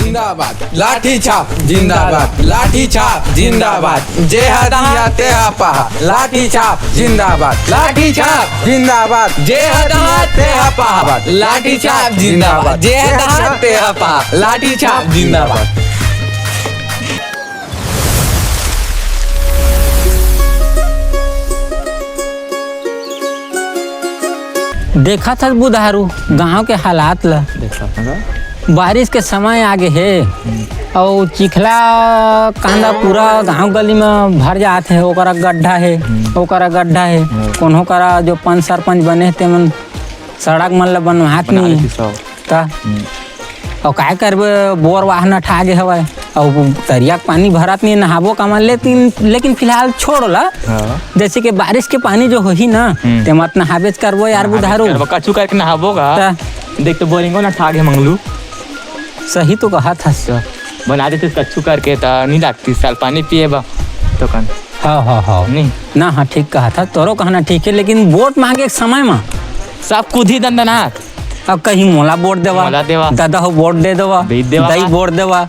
जिंदाबाद लाठी छाप जिंदाबाद लाठी छाप जिंदाबाद जे हदा ते पहा लाठी छाप जिंदाबाद लाठी छाप जिंदाबाद जे हदा ते पहा लाठी छाप जिंदाबाद जे हदा ते पहा लाठी छाप जिंदाबाद। देखा था बुधारू गांव के हालात ला। बारिश के समय आगे है और चिखला कांदा पूरा गांव गली में भर जाते है। ओकरा गड्ढा है कोनो करा जो पंच सरपंच बने थे मन सड़क मन ला बनवात नहीं ता और काय करबे बोर वाहन ठागे हवाए और दरिया पानी भरत नहीं नहाबो कमा लेकिन फिलहाल छोड़ला। जैसे कि बारिश के पानी जो हो ही ना ते मत नहाबेच करबो यार बुधारू कचू करके नहाबोगा देख तो बोरिंगो ना ठागे मंगलू सही तो कहा था बना देते कच्चू करके तो नहीं लगती साल पानी पिए बा तो कन हाँ नहीं ना हाँ ठीक कहा था तोरो कहना ठीक है लेकिन वोट मांगे एक समय में सब खुद ही दंदना अब कहीं मोला वोट देवा दादा हो वोट दे देवा दई वोट देवा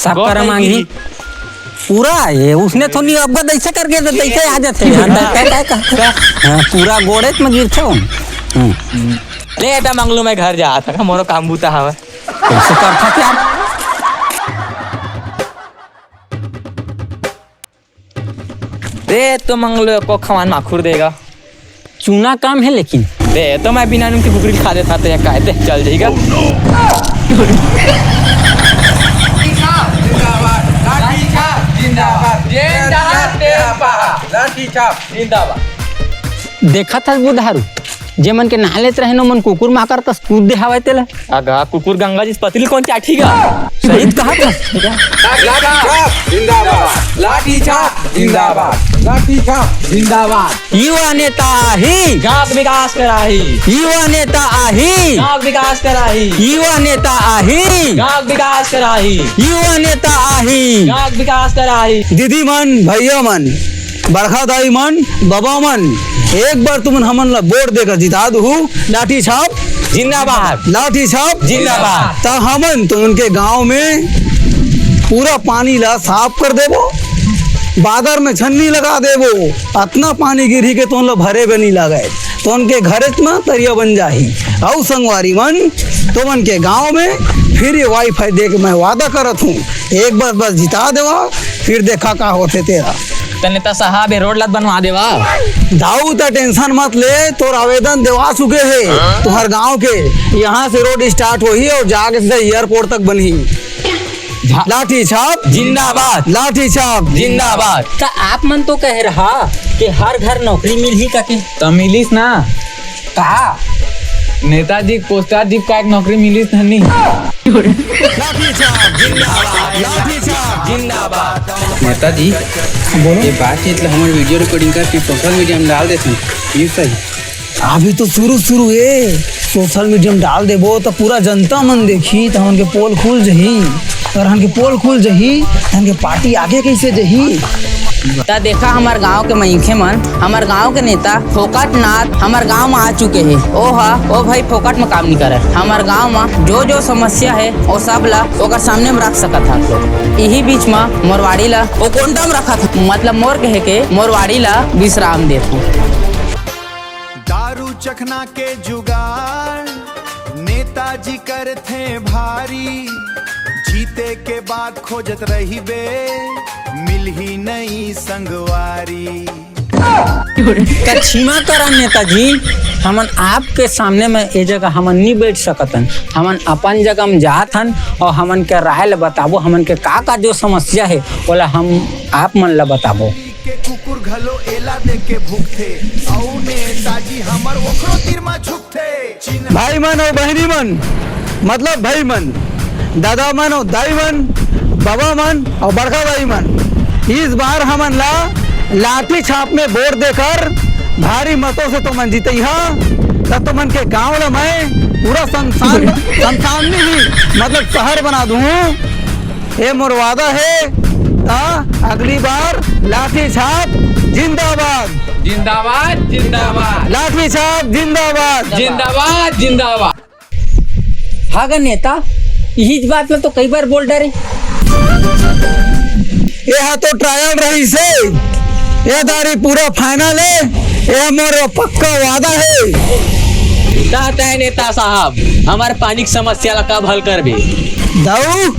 सब कर मांगी पूरा ये उसने तो नहीं अब ऐसे करके तो ऐसे आ जाते पूरा गोड़े में गिर छो ले ता मंगलू मैं घर जा था मोरो काम बूता हवा कैसे करता क्या दे तो मंगलू को खवान माखुर देगा चूना काम है लेकिन दे तो मैं बिना नून की बुकरी खा देता तो क्या कहते चल जाएगा। देखा था बुधारू जे मन के नालेत रहे न मन कुकुर माकर कस कूद दे हवाए तेला आगा कुकुर गंगा जी पतली कौन चाठीगा सही कहा था जिंदाबाद लाठी छाप जिंदाबाद लाठी छाप जिंदाबाद युवा नेता ही गांव विकास कराही युवा नेता आही गांव विकास कराही युवा नेता आही गांव विकास कराही युवा नेता आही गांव विकास कराही। दीदी मन भैया मन बरखा दाई मन बाबा मन एक बार तुमन हमन ला वोट देकर जिता दू लाठी छाप जिंदाबाद लाठी छाप जिंदाबाद। ता हमन तो उनके गांव में पूरा पानी ला साफ कर देबो बादर में छन्नी लगा देबो इतना पानी गिरी के तो भरे भी नहीं लगाए तो उनके घर में तरिया बन जाही और संगवारी मन तो मन के गांव में फिर ये वाईफाई दे के मैं वादा करत हूँ एक बार बस जिता देवा फिर देखा का होते तेरा नेता साहब रोड लत बनवा देवा दाऊ ता टेंशन मत ले तोर आवेदन देवा चुके है तुम्हारे गांव के यहाँ से रोड स्टार्ट होही और जाके से एयरपोर्ट तक बनी लाठी छाप जिंदाबाद लाठी छाप जिंदाबाद। तो आप मन तो कह रहा कि हर घर नौकरी मिल ही करके तो मिलीस ना कहा नेताजी पोस्टाजी का एक नौकरी मिलीस नहीं लाठी छाप जिंदाबाद लाठी छाप जिंदाबाद। नेताजी ये बातचीत हमारे वीडियो रिकॉर्डिंग करके सोशल मीडिया में डाल देते हैं ये सही अभी तो शुरू है सोशल मीडिया में डाल देबो तो पूरा जनता मन देखी तो हमन के पोल खुल जही और हमन के पोल खुल जही हमन के पार्टी आगे कैसे जही। ता देखा हमार गांव के मनखे मन हमार गांव के नेता फोकट नाथ हमार गांव में आ चुके हैं ओ भाई फोकट में काम नहीं करे हमार गांव में जो समस्या है वो सब ला ओकर सामने में रख सकत था लोग यही बीच में मोरवाड़ी ला वो कोंडा में रखा था मतलब मोर कहे के मोरवाड़ी ला विश्राम देते दारू चखना के जुगाड़ नेताजी करते भारी जीते के बाद खोजत रही बे मिल ही नहीं संगवारी क्षमा करा नेताजी हमन आपके सामने में ये जगह हमन नहीं बैठ सकतन हमन अपन जगह में जात हन और हमन के राय ला बताबो हमन के का जो समस्या है बोला हम आप मन ला बताबो के कुकुर घलो एला दे के भूखते औ नेताजी हमर ओखरो तीर में झुकते भाई मन और बहनी मन मतलब भाई मन दादा मन और दाई मन बाबा मन और बड़का दाई मन इस बार हमन ला लाठी छाप में वोट देकर भारी मतों से तो मन जीते तब तो मन के गांव ला मैं पूरा संस्थान में ही मतलब शहर बना दूं ये मोर वादा है अगली बार लाठी छाप जिंदाबाद जिंदाबाद जिंदाबाद लाठी छाप जिंदाबाद जिंदाबाद जिंदाबाद। हाँ गा नेता यही बात में तो कई बार बोल डरे। यह तो ट्रायल रही से, यह दारी पूरा फाइनल है, यह मोर पक्का वादा है। कहते हैं नेता साहब, हमारे पानी की समस्या ला कब हल कर भी? दाऊ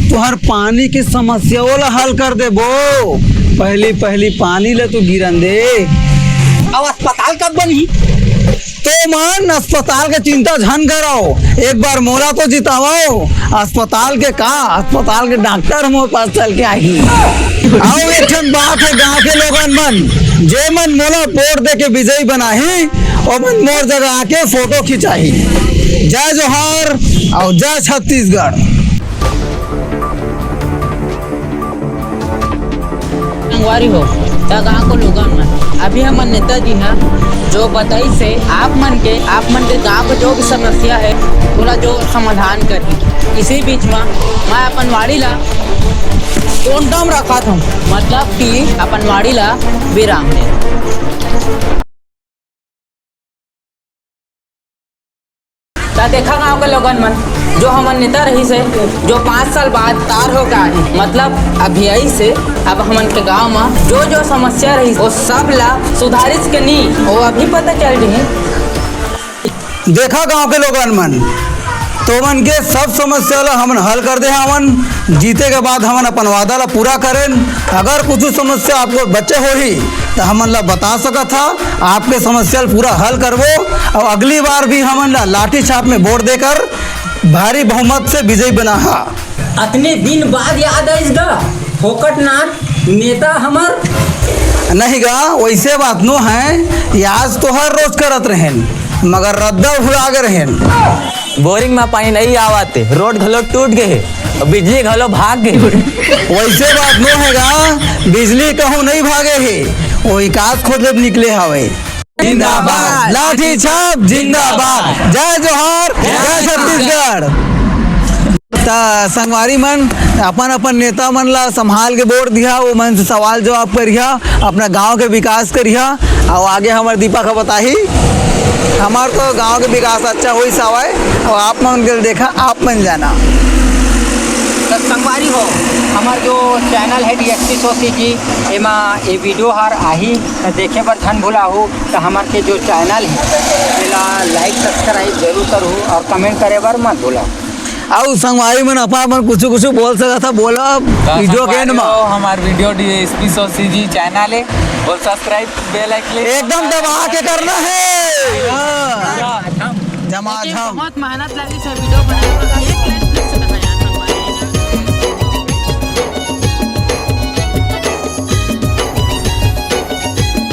तुहर पानी की समस्या ला हल कर दे बो। पहली पानी ले तू गिरन दे। अब अस्पताल कब बनी? तो मन अस्पताल के चिंता झन कराओ, एक बार मोला तो जिताओ। अस्पताल के डॉक्टर मोर पास चल के आई। आओ एक ठन बात है गांव के लोगन मन, जे मन मोला वोट दे के विजयी बनाही और मन मोर जगह आके फोटो खिंचाही। जय जोहार और जय छत्तीसगढ़। संगवारी हो ता गाँव को लोगन मन, अभी हमर नेताजी ना जो बताई से आप मन के गाँव को जो भी समस्या है पूरा जो समाधान करी। इसी बीच में मैं अपन वाड़ी ला कोंडम रखा था, मतलब कि अपन वाड़ी ला विराम दे। ता देखा गाँव के लोगन मन, जो हमन नेता रही से जो 5 साल बाद तार हो गए, मतलब अभी आई से अब हमन के गांव में जो जो समस्या रही वो सब ला सुधारित के नी वो अभी पता चल रही। देखा गांव के लोगन मन, तो मन के सब समस्या ला हमन हल कर दे। हमन जीते के बाद हमन अपन वादा ला पूरा करें। अगर कुछ समस्या आपको बच्चे हो ही तो हमन ला बता सकत था, आपके समस्या पूरा हल करबो। और अगली बार भी हमन ला लाठी छाप में वोट देकर भारी बहुमत से विजयी बना। अतने दिन बाद याद आई गा फोकटनाथ नेता हमर नहीं गा, वैसे बात नो है, याद तो हर रोज करत रहें मगर रद्दा भुला गए रहें। बोरिंग में पानी नहीं आवते, रोड घलो टूट गए, बिजली घलो भाग गए। वैसे बात नो हैगा, बिजली कहूँ नहीं भागे है, वो विकास खोज निकले हवे। जिंदाबाद लाठी छाप जिंदाबाद, जय जोहार जय छत्तीसगढ़। संगवारी मन अपन नेता मन ला संभाल के वोट दिया, वो मन से सवाल जवाब करिया, अपना गांव के विकास करिया। और आगे हमारे दीपक का बताही, हमार तो गांव के विकास अच्छा हो सवाए। और आप मन के देखा, आप मन जाना। संगवारी हो हमार जो चैनल है DXP सोसी जी, एमा ये वीडियो हर आही देखे बर धन भुला हो तो हमार के जो चैनल है एला लाइक सब्सक्राइब जरूर करो और कमेंट करे बर मत भूला। और संगवारी मन अपन कुछ बोल सकता था, बोला वीडियो के एंड में। हमार वीडियो DXP सोसी जी चैनल है, और सब्सक्राइब बेल आइकन एकदम दबा के करना है। जमा बहुत मेहनत लगी से वीडियो बनाने में।